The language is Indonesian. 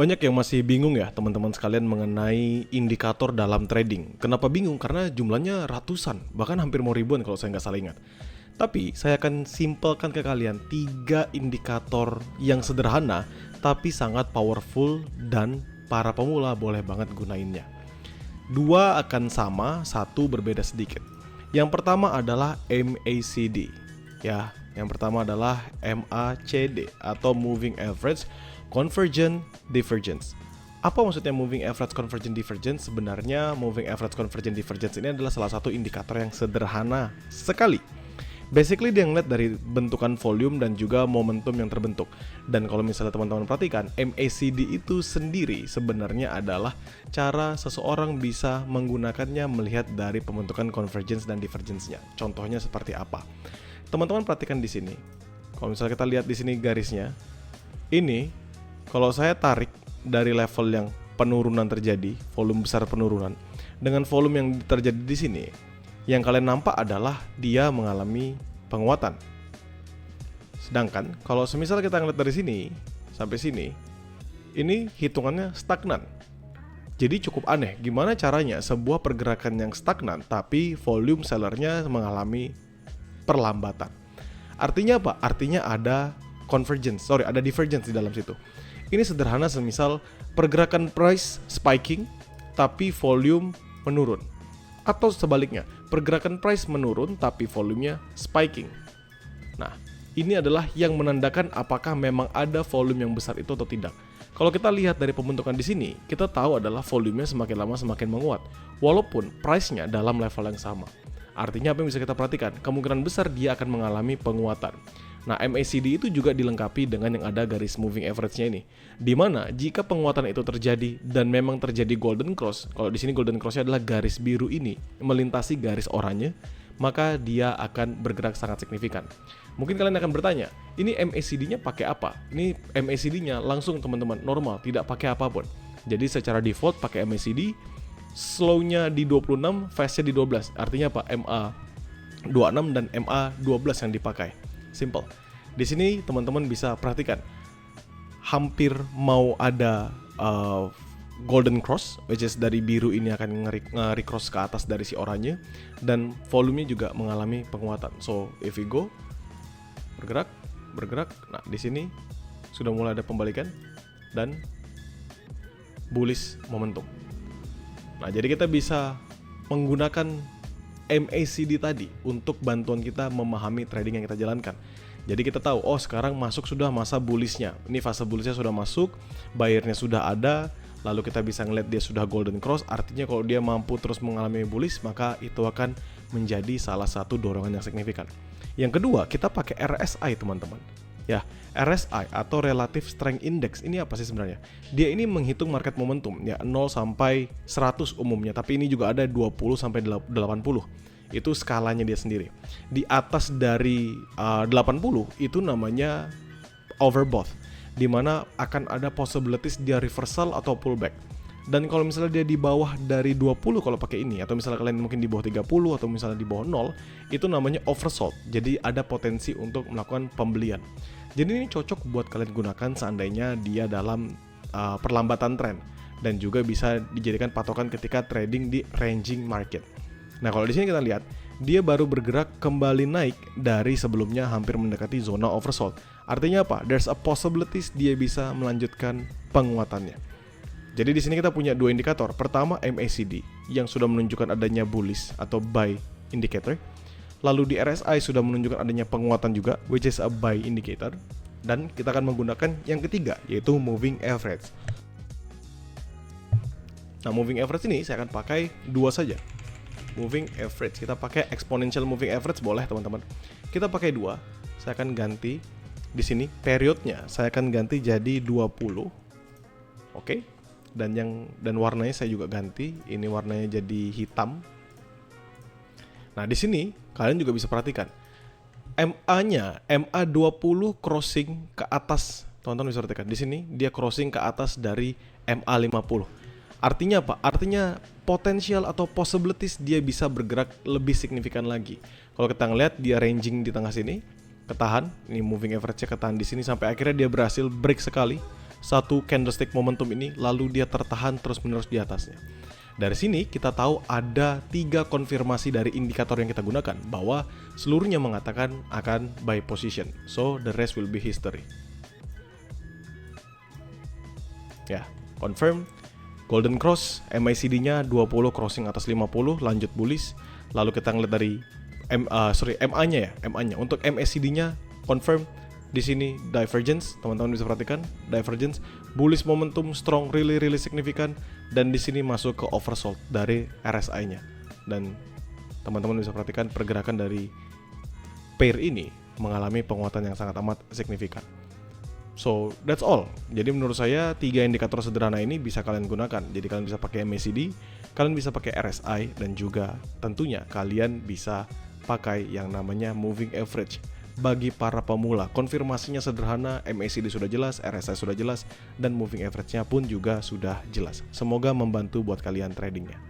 Banyak yang masih bingung ya teman-teman sekalian mengenai indikator dalam trading. Kenapa bingung? Karena jumlahnya ratusan, bahkan hampir mau ribuan kalau saya nggak salah ingat. Tapi saya akan simpelkan ke kalian 3 indikator yang sederhana tapi sangat powerful dan para pemula boleh banget gunainnya. 2 akan sama, 1 berbeda sedikit. Yang pertama adalah MACD. Ya, yang pertama adalah MACD atau Moving Average Convergent Divergence. Apa maksudnya Moving Average Convergent Divergence? Sebenarnya Moving Average Convergent Divergence ini adalah salah satu indikator yang sederhana sekali. Basically dia ngeliat dari bentukan volume dan juga momentum yang terbentuk. Dan kalau misalnya teman-teman perhatikan, MACD itu sendiri sebenarnya adalah cara seseorang bisa menggunakannya melihat dari pembentukan convergence dan divergence-nya. Contohnya seperti apa? Teman-teman perhatikan di sini. Kalau misalnya kita lihat di sini garisnya, ini kalau saya tarik dari level yang penurunan terjadi, volume besar penurunan, dengan volume yang terjadi di sini, yang kalian nampak adalah dia mengalami penguatan. Sedangkan kalau semisal kita ngeliat dari sini sampai sini, ini hitungannya stagnan. Jadi cukup aneh, gimana caranya sebuah pergerakan yang stagnan tapi volume sellernya mengalami perlambatan. Artinya apa? Artinya ada ada divergence di dalam situ. Ini sederhana semisal pergerakan price spiking tapi volume menurun. Atau sebaliknya, pergerakan price menurun tapi volumenya spiking. Nah, ini adalah yang menandakan apakah memang ada volume yang besar itu atau tidak. Kalau kita lihat dari pembentukan di sini, kita tahu adalah volumenya semakin lama semakin menguat, walaupun price-nya dalam level yang sama. Artinya apa yang bisa kita perhatikan? Kemungkinan besar dia akan mengalami penguatan. Nah, MACD itu juga dilengkapi dengan yang ada garis moving average-nya ini. Dimana jika penguatan itu terjadi dan memang terjadi golden cross, kalau di sini golden cross-nya adalah garis biru ini melintasi garis oranye, maka dia akan bergerak sangat signifikan. Mungkin kalian akan bertanya, ini MACD-nya pakai apa? Ini MACD-nya langsung teman-teman normal, tidak pakai apapun. Jadi secara default pakai MACD, slow-nya di 26, fast-nya di 12. Artinya apa? MA26 dan MA12 yang dipakai. Simple. Di sini teman-teman bisa perhatikan hampir mau ada golden cross, which is dari biru ini akan nge-recross ke atas dari si oranye, dan volumenya juga mengalami penguatan. So if we go bergerak, nah di sini sudah mulai ada pembalikan dan bullish momentum. Nah jadi kita bisa menggunakan MACD tadi untuk bantuan kita memahami trading yang kita jalankan. Jadi kita tahu, oh sekarang masuk sudah masa bullishnya. Ini fase bullishnya sudah masuk, buyernya sudah ada, lalu kita bisa ngeliat dia sudah golden cross. Artinya kalau dia mampu terus mengalami bullish, maka itu akan menjadi salah satu dorongan yang signifikan. Yang kedua, kita pakai RSI teman-teman. Ya, RSI atau Relative Strength Index ini apa sih sebenarnya? Dia ini menghitung market momentum ya 0 sampai 100 umumnya, tapi ini juga ada 20 sampai 80. Itu skalanya dia sendiri. Di atas dari 80 itu namanya overbought, di mana akan ada possibilities dia reversal atau pullback. Dan kalau misalnya dia di bawah dari 20 kalau pakai ini, atau misalnya kalian mungkin di bawah 30 atau misalnya di bawah 0, itu namanya oversold. Jadi ada potensi untuk melakukan pembelian. Jadi ini cocok buat kalian gunakan seandainya dia dalam perlambatan tren, dan juga bisa dijadikan patokan ketika trading di ranging market. Nah, kalau di sini kita lihat, dia baru bergerak kembali naik dari sebelumnya hampir mendekati zona oversold. Artinya apa? There's a possibilities dia bisa melanjutkan penguatannya. Jadi di sini kita punya 2 indikator. Pertama MACD yang sudah menunjukkan adanya bullish atau buy indicator. Lalu di RSI sudah menunjukkan adanya penguatan juga, which is a buy indicator. Dan kita akan menggunakan yang ketiga, yaitu moving average. Nah, moving average ini saya akan pakai 2 saja. Moving average, kita pakai exponential moving average boleh teman-teman. Kita pakai 2. Saya akan ganti di sini periodnya. Saya akan ganti jadi 20. Oke. Dan warnanya saya juga ganti. Ini warnanya jadi hitam. Nah, di sini kalian juga bisa perhatikan MA-nya, MA20 crossing ke atas. Teman-teman bisa perhatikan di sini dia crossing ke atas dari MA50. Artinya apa? Artinya potensial atau possibilities dia bisa bergerak lebih signifikan lagi. Kalau kita ngeliat dia ranging di tengah sini, ketahan, ini moving average-nya ketahan di sini sampai akhirnya dia berhasil break sekali satu candlestick momentum ini, lalu dia tertahan terus-menerus di atasnya. Dari sini kita tahu ada 3 konfirmasi dari indikator yang kita gunakan, bahwa seluruhnya mengatakan akan buy position. So the rest will be history. Ya, confirm. Golden cross, MACD-nya 20 crossing atas 50, lanjut bullish. Lalu kita ngeliat dari MA-nya ya, MA-nya. Untuk MACD-nya confirm. Di sini divergence, teman-teman bisa perhatikan divergence, bullish momentum strong, really signifikan, dan di sini masuk ke oversold dari RSI-nya. Dan teman-teman bisa perhatikan pergerakan dari pair ini mengalami penguatan yang sangat amat signifikan. So that's all. Jadi menurut saya 3 indikator sederhana ini bisa kalian gunakan. Jadi kalian bisa pakai MACD, kalian bisa pakai RSI, dan juga tentunya kalian bisa pakai yang namanya moving average. Bagi para pemula, konfirmasinya sederhana, MACD sudah jelas, RSI sudah jelas, dan moving average-nya pun juga sudah jelas. Semoga membantu buat kalian tradingnya.